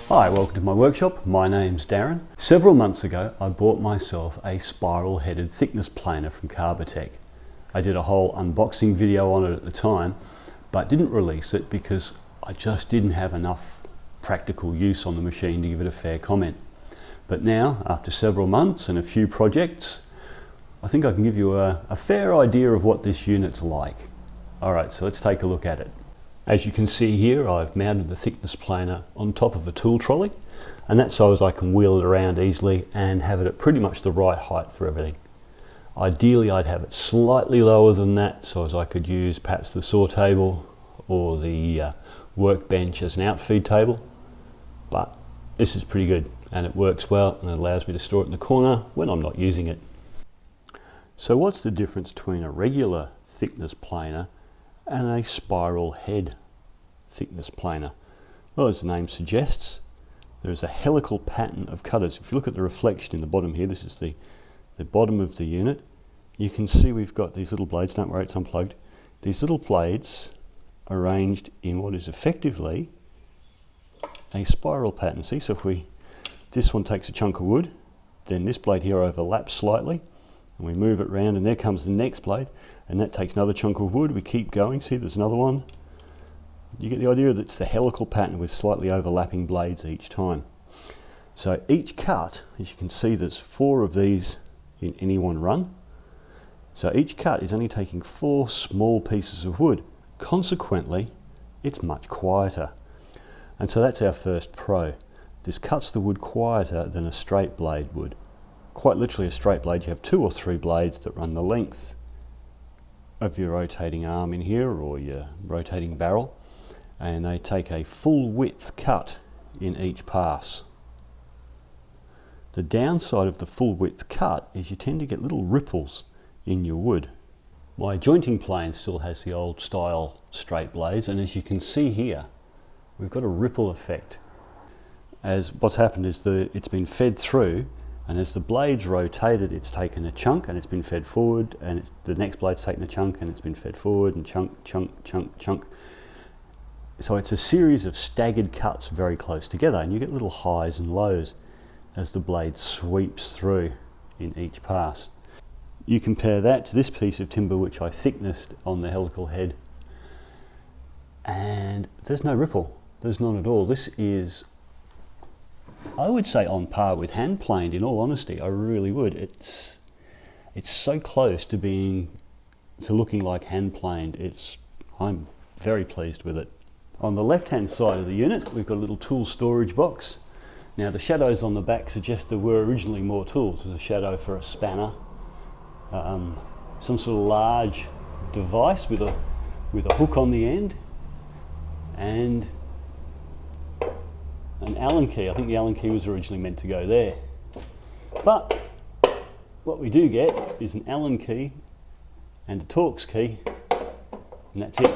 Hi, welcome to my workshop. My name's Darren. Several months ago I bought myself a spiral headed thickness planer from Carbatec. I did a whole unboxing video on it at the time, but didn't release it because I just didn't have enough practical use on the machine to give it a fair comment. But now, after several months and a few projects, I think I can give you a fair idea of what this unit's like. Alright, so let's take a look at it. As you can see here, I've mounted the thickness planer on top of a tool trolley, and that's so as I can wheel it around easily and have it at pretty much the right height for everything. Ideally I'd have it slightly lower than that so as I could use perhaps the saw table or the workbench as an outfeed table, but this is pretty good and it works well and it allows me to store it in the corner when I'm not using it. So what's the difference between a regular thickness planer and a spiral head thickness planer? Well, as the name suggests, there's a helical pattern of cutters. If you look at the reflection in the bottom here, this is the bottom of the unit, you can see we've got these little blades, don't worry it's unplugged, these little blades arranged in what is effectively a spiral pattern. See, so if this one takes a chunk of wood, then this blade here overlaps slightly, and we move it around and there comes the next blade and that takes another chunk of wood. We keep going, see there's another one. You get the idea that it's the helical pattern with slightly overlapping blades each time. So each cut, as you can see, there's 4 of these in any one run. So each cut is only taking 4 small pieces of wood. Consequently, it's much quieter. And so that's our first pro. This cuts the wood quieter than a straight blade would. Quite literally a straight blade, you have 2 or 3 blades that run the length of your rotating arm in here or your rotating barrel, and they take a full width cut in each pass. The downside of the full width cut is you tend to get little ripples in your wood. My jointing plane still has the old style straight blades, and as you can see here we've got a ripple effect. As what's happened is it's been fed through, and as the blade's rotated it's taken a chunk and it's been fed forward, and the next blade's taken a chunk and it's been fed forward, and chunk, chunk, chunk, chunk. So it's a series of staggered cuts very close together, and you get little highs and lows as the blade sweeps through in each pass. You compare that to this piece of timber which I thicknessed on the helical head, and there's no ripple, there's none at all. This is, I would say, on par with hand planed, in all honesty. I really would. It's so close to looking like hand planed. I'm very pleased with it. On the left hand side of the unit we've got a little tool storage box. Now the shadows on the back suggest there were originally more tools. There's a shadow for a spanner, some sort of large device with a hook on the end, and an Allen key. I think the Allen key was originally meant to go there. But what we do get is an Allen key and a Torx key, and that's it.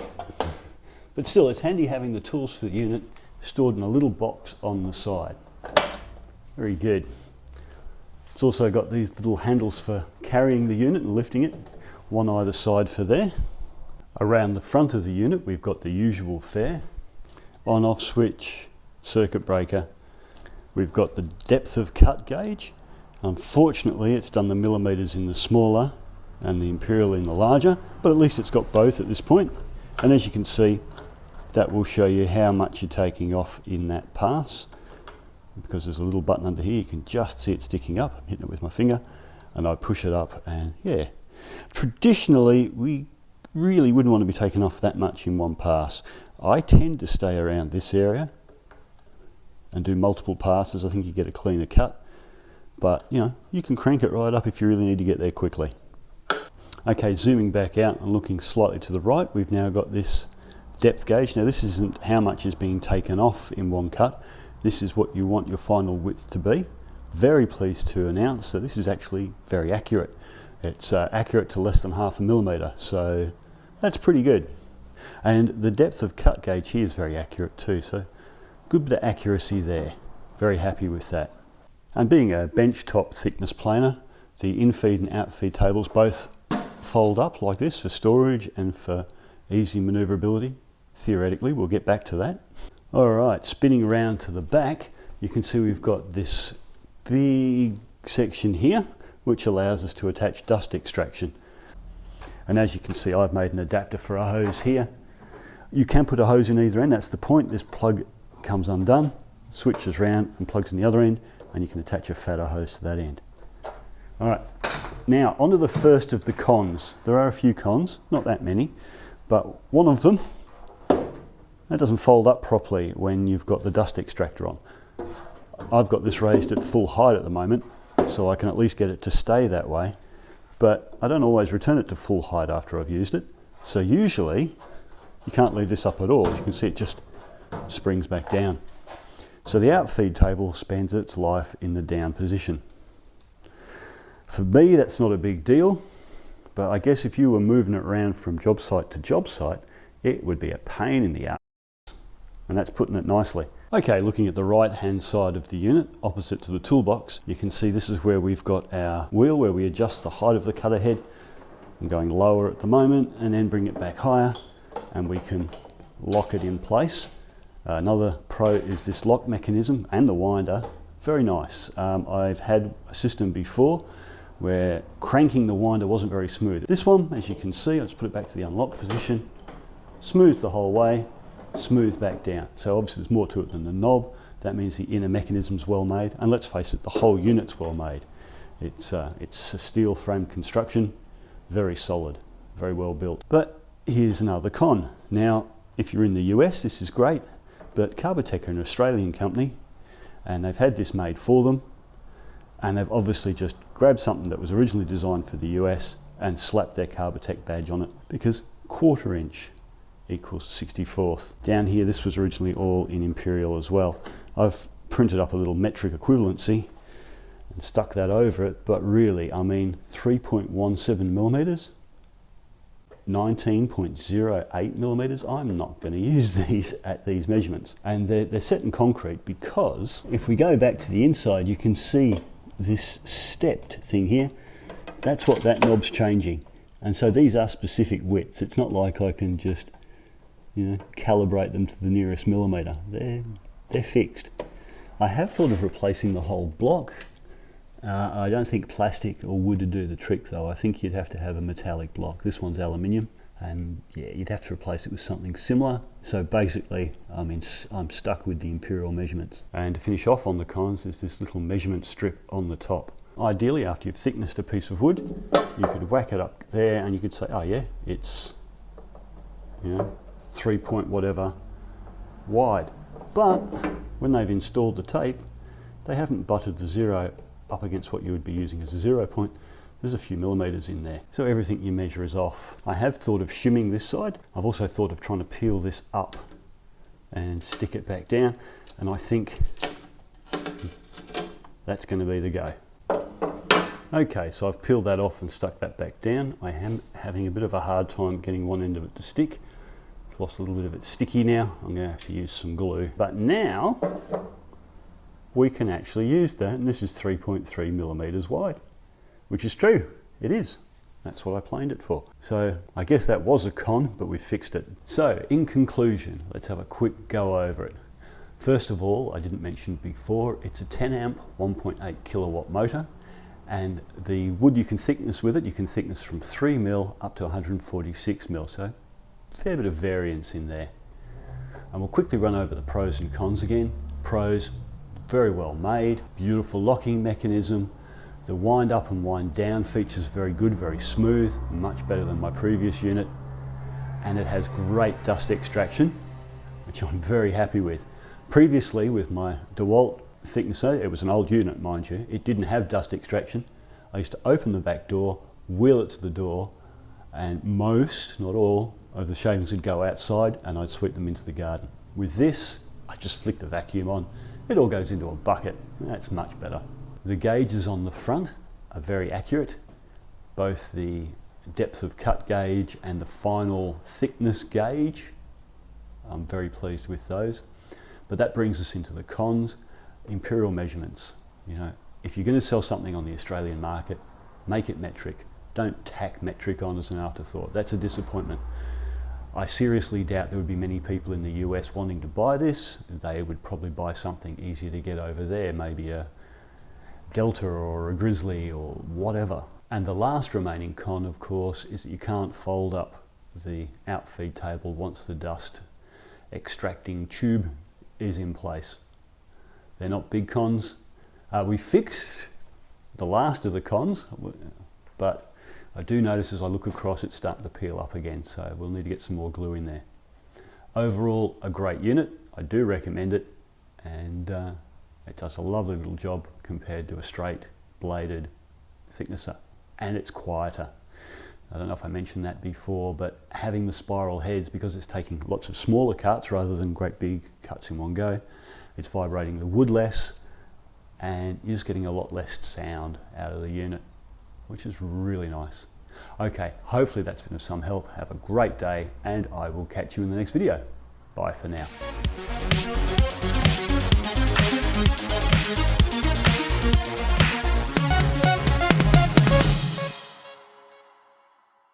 But still, it's handy having the tools for the unit stored in a little box on the side. Very good. It's also got these little handles for carrying the unit and lifting it, one either side for there. Around the front of the unit we've got the usual fare, on-off switch, circuit breaker. We've got the depth of cut gauge. Unfortunately it's done the millimeters in the smaller and the imperial in the larger, but at least it's got both at this point. And as you can see, that will show you how much you're taking off in that pass, because there's a little button under here. You can just see it sticking up. I'm hitting it with my finger and I push it up, and yeah, traditionally we really wouldn't want to be taking off that much in one pass. I tend to stay around this area and do multiple passes. I think you get a cleaner cut, but you know, you can crank it right up if you really need to get there quickly. Okay, zooming back out and looking slightly to the right, we've now got this depth gauge. Now this isn't how much is being taken off in one cut, this is what you want your final width to be. Very pleased to announce that this is actually very accurate. It's accurate to less than 0.5 millimeter, so that's pretty good. And the depth of cut gauge here is very accurate too, so good bit of accuracy there. Very happy with that. And being a bench top thickness planer, the in-feed and out-feed tables both fold up like this for storage and for easy maneuverability. Theoretically, we'll get back to that. Alright, spinning around to the back, you can see we've got this big section here which allows us to attach dust extraction. And as you can see, I've made an adapter for a hose here. You can put a hose in either end, that's the point. This plug comes undone, switches round and plugs in the other end, and you can attach a fatter hose to that end. All right, now onto the first of the cons. There are a few cons, not that many, but one of them, that doesn't fold up properly when you've got the dust extractor on. I've got this raised at full height at the moment, so I can at least get it to stay that way, but I don't always return it to full height after I've used it. So usually you can't leave this up at all. As you can see, it just springs back down. So the outfeed table spends its life in the down position. For me, that's not a big deal, but I guess if you were moving it around from job site to job site, it would be a pain in the ass, and that's putting it nicely. Okay, looking at the right hand side of the unit, opposite to the toolbox, you can see this is where we've got our wheel where we adjust the height of the cutter head. I'm going lower at the moment and then bring it back higher, and we can lock it in place. Another pro is this lock mechanism and the winder, very nice. I've had a system before where cranking the winder wasn't very smooth. This one, as you can see, I'll just put it back to the unlocked position, smooth the whole way, smooth back down. So obviously there's more to it than the knob. That means the inner mechanism's well made, and let's face it, the whole unit's well made. It's a steel frame construction, very solid, very well built. But here's another con. Now, if you're in the US, this is great, but Carbatec are an Australian company, and they've had this made for them, and they've obviously just grabbed something that was originally designed for the US and slapped their Carbatec badge on it, because 1/4 inch equals 64th. Down here, this was originally all in imperial as well. I've printed up a little metric equivalency and stuck that over it, but really, I mean, 3.17 millimeters, 19.08 millimeters. I'm not going to use these at these measurements, and they're set in concrete, because if we go back to the inside, you can see this stepped thing here. That's what that knob's changing, and so these are specific widths. It's not like I can just, you know, calibrate them to the nearest millimeter. They're fixed. I have thought of replacing the whole block. I don't think plastic or wood would do the trick though. I think you'd have to have a metallic block. This one's aluminium, and yeah, you'd have to replace it with something similar. So basically, I mean, I'm stuck with the imperial measurements. And to finish off on the cons, there's this little measurement strip on the top. Ideally, after you've thicknessed a piece of wood, you could whack it up there and you could say, oh yeah, it's, you know, 3 point whatever wide. But when they've installed the tape, they haven't butted the zero up against what you would be using as a 0 point. There's a few millimeters in there, so everything you measure is off. I have thought of shimming this side. I've also thought of trying to peel this up and stick it back down, and I think that's going to be the go. Okay, so I've peeled that off and stuck that back down. I am having a bit of a hard time getting one end of it to stick. It's lost a little bit of its sticky now. I'm going to have to use some glue. But now we can actually use that, and this is 3.3 millimeters wide, which is true. It is. That's what I planed it for. So I guess that was a con, but we fixed it. So in conclusion, let's have a quick go over it. First of all, I didn't mention before, it's a 10 amp, 1.8 kilowatt motor, and the wood you can thickness with it, you can thickness from 3 mil up to 146 mil, so a fair bit of variance in there. And we'll quickly run over the pros and cons again. Pros, very well made, beautiful locking mechanism. The wind up and wind down features very good, very smooth, much better than my previous unit. And it has great dust extraction, which I'm very happy with. Previously with my DeWalt thicknesser, it was an old unit mind you, it didn't have dust extraction. I used to open the back door, wheel it to the door, and most, not all, of the shavings would go outside and I'd sweep them into the garden. With this, I just flick the vacuum on. It all goes into a bucket. That's much better. The gauges on the front are very accurate. Both the depth of cut gauge and the final thickness gauge. I'm very pleased with those. But that brings us into the cons. Imperial measurements. You know, if you're going to sell something on the Australian market, make it metric. Don't tack metric on as an afterthought. That's a disappointment. I seriously doubt there would be many people in the US wanting to buy this. They would probably buy something easier to get over there, maybe a Delta or a Grizzly or whatever. And the last remaining con, of course, is that you can't fold up the outfeed table once the dust extracting tube is in place. They're not big cons. We fixed the last of the cons, but I do notice as I look across it's starting to peel up again, so we'll need to get some more glue in there. Overall, a great unit. I do recommend it, and it does a lovely little job compared to a straight bladed thicknesser, and it's quieter. I don't know if I mentioned that before, but having the spiral heads, because it's taking lots of smaller cuts rather than great big cuts in one go, it's vibrating the wood less, and you're just getting a lot less sound out of the unit, which is really nice. Okay, hopefully that's been of some help. Have a great day, and I will catch you in the next video. Bye for now.